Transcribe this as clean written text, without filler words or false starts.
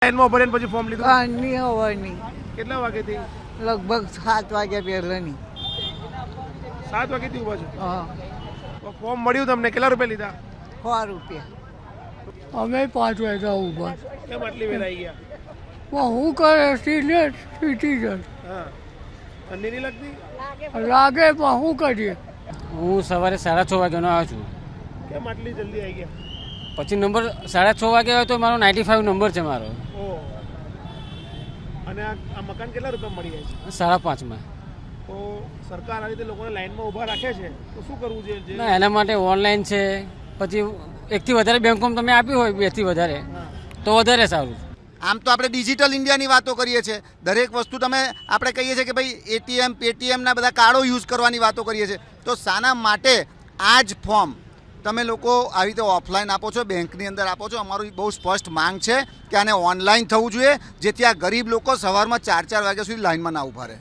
લાઈનમાં ઉભા રહીને પછી ફોર્મ લીધું? નહીં હવે નહીં, કેટલા વાગેથી? લગભગ 7 વાગ્યા પહેલાંની. 7 વાગેથી ઉભા છો? હા, તો ફોર્મ મળ્યું તમને? કેટલા રૂપિયા લીધા? 100 રૂપિયા. અમે 5 વાગ્યા ઉભા. કેમ આટલી વેલા આવી ગયા? હું કરે સિનિયર સિટીઝન હા, ઠંડી નહીં લાગતી? લાગે પણ શું કરીએ. હું સવારે 6:30 વાગ્યાનો આવ્યો છું. કેમ આટલી જલ્દી આવી ગયા? પછી નંબર 6:30 વાગે આવ્યો તો મારો 95 નંબર છે મારો. ઓહ, અને આ મકાન કેટલા રૂપિયા મળી જાય છે? 5:30માં. તો સરકાર આ રીતે લોકોને લાઈનમાં ઊભા રાખે છે તો શું કરવું જોઈએ? ના, એના માટે ઓનલાઈન છે. પછી એકથી વધારે બેંકોમાં તમે આપ્યું હોય, 2થી વધારે, તો વધારે સારું. આમ તો આપણે ડિજિટલ ઇન્ડિયાની વાતો કરીએ છીએ, દરેક વસ્તુ આપણે કહીએ છીએ કે ભાઈ એટીએમ પેટીએમના બધા કાર્ડો યુઝ કરવાની વાતો કરીએ છીએ. તો શાના માટે આ જ ફોર્મ તમે લોકો આવી રીતે ઓફલાઈન આપો છો, બેંકની અંદર આપો છો? અમારું બહુ સ્પષ્ટ માંગ છે કે આને ઓનલાઈન થવું જોઈએ, જેથી આ ગરીબ લોકો સવારમાં 4 વાગ્યા સુધી લાઈનમાં ના ઊભા રહે.